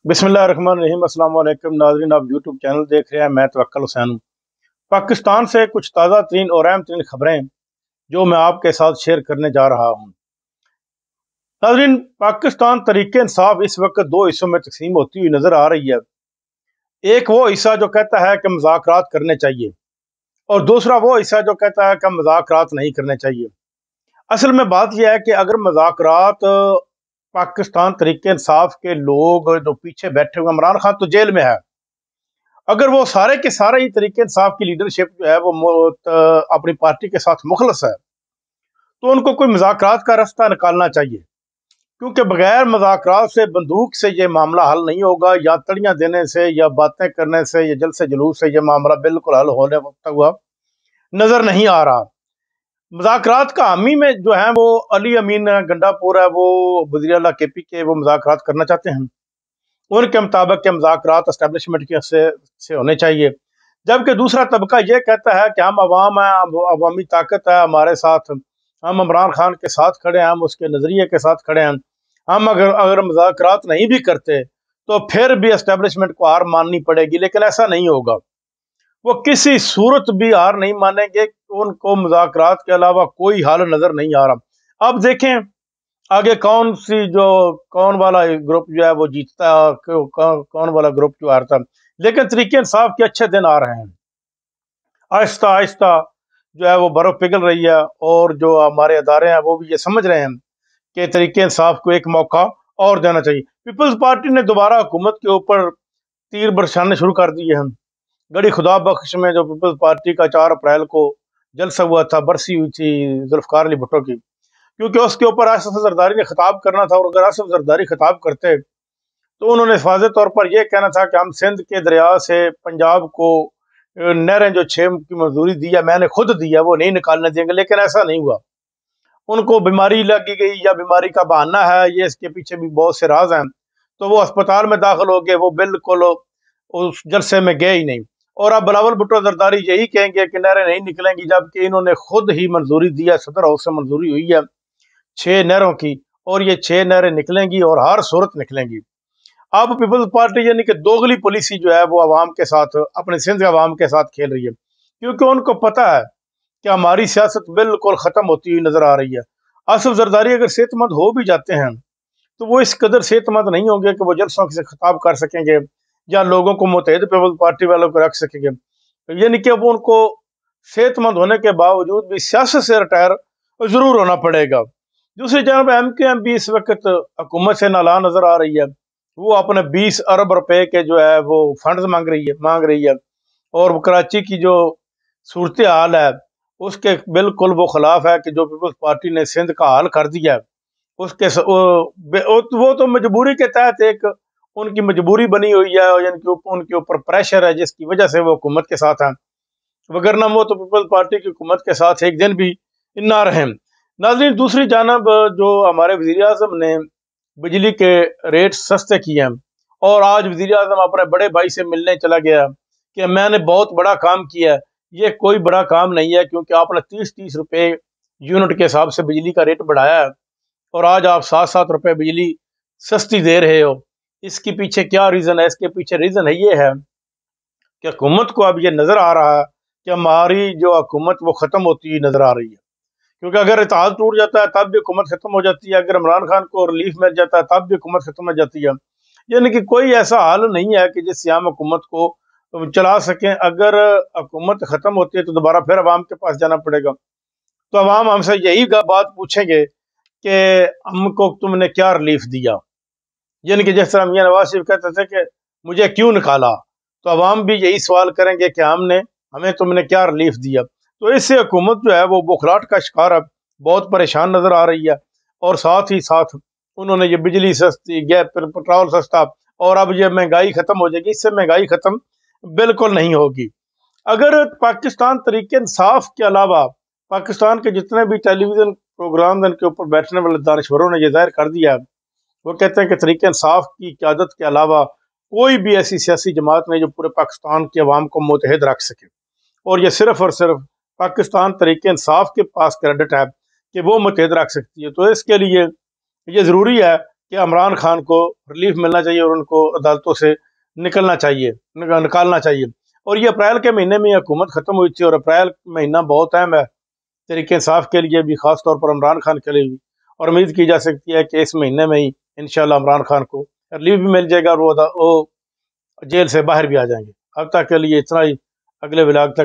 बिस्मिल्लाहिर्रहमानिर्रहीम। अस्सलाम वालेकुम नाज़रीन, आप यूट्यूब चैनल देख रहे हैं। मैं तवक्कल हुसैन हूँ। पाकिस्तान से कुछ ताज़ा तरीन और अहम तरीन खबरें जो मैं आपके साथ शेयर करने जा रहा हूँ। नाज़रीन, पाकिस्तान तरीके इंसाफ इस वक्त दो हिस्सों में तकसीम होती हुई नजर आ रही है। एक वो हिस्सा जो कहता है कि मुज़ाकरात करने चाहिए और दूसरा वो हिस्सा जो कहता है कि मुज़ाकरात नहीं करने चाहिए। असल में बात यह है कि अगर मुज़ाकरात पाकिस्तान तरीके इंसाफ के लोग जो पीछे बैठे हुए, इमरान खान तो जेल में है, अगर वो सारे के सारे ही तरीके इंसाफ की लीडरशिप जो है वो अपनी पार्टी के साथ मुखलस है, तो उनको कोई मुज़ाकरात का रास्ता निकालना चाहिए। क्योंकि बगैर मुज़ाकरात से, बंदूक से ये मामला हल नहीं होगा, या तड़ियाँ देने से या बातें करने से या जलसे जुलूस से ये मामला बिल्कुल हल होने हुआ नजर नहीं आ रहा। मुज़ाकरात का हामी में जो है वो अली अमीन गंडापुर है, वो वज़ीर आला KP के, वो मुज़ाकरात करना चाहते हैं। उनके मुताबिक के मुज़ाकरात एस्टेब्लिशमेंट के से होने चाहिए। जबकि दूसरा तबका ये कहता है कि हम अवाम हैं, अवामी ताकत है हमारे साथ, हम इमरान खान के साथ खड़े हैं, हम उसके नज़रिए के साथ खड़े हैं। हम अगर अगर मुज़ाकरात नहीं भी करते तो फिर भी एस्टेब्लिशमेंट को हार माननी पड़ेगी, लेकिन ऐसा नहीं होगा। वो किसी सूरत भी हार नहीं मानेंगे। उनको मुज़ाकरात के अलावा कोई हल नज़र नहीं आ रहा। अब देखें आगे कौन वाला ग्रुप जो है वो जीतता है, कौन वाला ग्रुप जो हारता है। लेकिन तरीके इंसाफ के अच्छे दिन आ रहे हैं। आहिस्ता आहिस्ता जो है वो बर्फ पिघल रही है, और जो हमारे अदारे हैं वो भी ये समझ रहे हैं कि तरीके इंसाफ को एक मौका और देना चाहिए। पीपल्स पार्टी ने दोबारा हुकूमत के ऊपर तीर बरसाने शुरू कर दिए हैं। गड़ी खुदा बख्श में जो पीपल्स पार्टी का 4 अप्रैल को जलसा हुआ था, बरसी हुई थी जुल्फकार अली भुट्टो की, क्योंकि उसके ऊपर आसिफ जरदारी ने खिताब करना था, और अगर आसिफ जरदारी खिताब करते तो उन्होंने वाज़ेह तौर पर यह कहना था कि हम सिंध के दरिया से पंजाब को नहरें जो 6 की मंजूरी दी है, मैंने खुद दी है, वो नहीं निकालने देंगे। लेकिन ऐसा नहीं हुआ। उनको बीमारी लगी गई या बीमारी का बहाना है, ये इसके पीछे भी बहुत से राज हैं। तो वो अस्पताल में दाखिल हो गए, वो बिल्कुल उस जलसे में गए ही नहीं। और अब बिलावल भुट्टो जरदारी यही कहेंगे कि नहरें नहीं निकलेंगी, जबकि इन्होंने खुद ही मंजूरी दी है, सदर हाउस से मंजूरी हुई है 6 नहरों की, और ये 6 नहरें निकलेंगी और हर सूरत निकलेंगी। अब पीपल्स पार्टी यानी कि दोगली पॉलिसी जो है वो आवाम के साथ, अपने सिंध के आवाम के साथ खेल रही है, क्योंकि उनको पता है कि हमारी सियासत बिल्कुल खत्म होती हुई नजर आ रही है। आसिफ जरदारी अगर सेहतमंद हो भी जाते हैं तो वो इस कदर सेहतमंद नहीं होंगे कि वो जलसों से खिताब कर सकेंगे या लोगों को मुतहद पीपल्स पार्टी वालों को रख सकेंगे। यानी कि अब उनको सेहतमंद होने के बावजूद भी सियासत से रिटायर जरूर होना पड़ेगा। दूसरी जानब MKM भी इस वक्त हुकूमत से नाला नजर आ रही है। वो अपने 20 अरब रुपए के जो है वो फंड्स मांग रही है, और कराची की जो सूरत हाल है उसके बिल्कुल वो खिलाफ है कि जो पीपल्स पार्टी ने सिंध का हाल कर दिया है। वो तो मजबूरी के तहत एक उनकी मजबूरी बनी हुई है, और उनके ऊपर प्रेशर है जिसकी वजह से वो हुकूमत के साथ हैं। वगरना वो तो पीपल्स पार्टी की हुकूमत के साथ एक दिन भी ना रहे। नाज़रीन, दूसरी जानब जो हमारे वज़ीर आज़म ने बिजली के रेट सस्ते किए हैं, और आज वज़ीर आज़म अपने बड़े भाई से मिलने चला गया कि मैंने बहुत बड़ा काम किया है। ये कोई बड़ा काम नहीं है, क्योंकि आपने 30-30 रुपए यूनिट के हिसाब से बिजली का रेट बढ़ाया है, और आज आप 7-7 रुपए बिजली सस्ती दे रहे हो। इसके पीछे क्या रीज़न है? इसके पीछे रीज़न है ये है कि हुकूमत को अब ये नज़र आ रहा है कि हमारी जो हुकूमत वो ख़त्म होती हुई नज़र आ रही है। क्योंकि अगर इत्तेहाद टूट जाता है तब भी हुकूमत खत्म हो जाती है, अगर इमरान खान को रिलीफ मिल जाता है तब भी हुकूमत खत्म हो जाती है। यानी कि कोई ऐसा हाल नहीं है कि जिससे हम हुकूमत को चला सकें। अगर हुकूमत खत्म होती है तो दोबारा फिर अवाम के पास जाना पड़ेगा, तो अवाम हमसे यही बात पूछेंगे कि हमको तुमने क्या रिलीफ दिया। यानी कि जिस तरह मियां नवाज शरीफ कहते थे कि मुझे क्यों निकाला, तो अवाम भी यही सवाल करेंगे कि हमें तुमने क्या रिलीफ दिया। तो इससे हुकूमत जो है वो बुखलाहट का शिकार है, बहुत परेशान नजर आ रही है। और साथ ही साथ उन्होंने ये बिजली सस्ती, गैस, पेट्रोल सस्ता, और अब ये महंगाई खत्म हो जाएगी। इससे महंगाई खत्म बिल्कुल नहीं होगी। अगर पाकिस्तान तरीके इंसाफ के अलावा पाकिस्तान के जितने भी टेलीविजन प्रोग्राम इनके ऊपर बैठने वाले दानश्वरों ने यह जाहिर कर दिया, वो कहते हैं कि तरीके इंसाफ की क़यादत के अलावा कोई भी ऐसी सियासी जमात नहीं जो पूरे पाकिस्तान के अवाम को मुतहद रख सके, और ये सिर्फ और सिर्फ पाकिस्तान तरीके इंसाफ के पास क्रेडिट है कि वो मुतहद रख सकती है। तो इसके लिए ये ज़रूरी है کہ عمران خان کو ریلیف ملنا چاہیے اور ان کو عدالتوں سے نکالنا چاہیے. اور یہ اپریل کے مہینے میں حکومت ختم ہوئی تھی، اور اپریل مہینہ بہت اہم ہے تحریک انصاف کے لیے بھی، خاص طور پر عمران خان کے لیے بھی. اور امید کی جا سکتی ہے کہ اس مہینے میں ہی انشاءاللہ عمران خان کو ریلیف بھی مل جائے گا اور وہ جیل سے باہر بھی آ جائیں گے. اب تک کے لیے اتنا ہی. اگلے ولاگ تک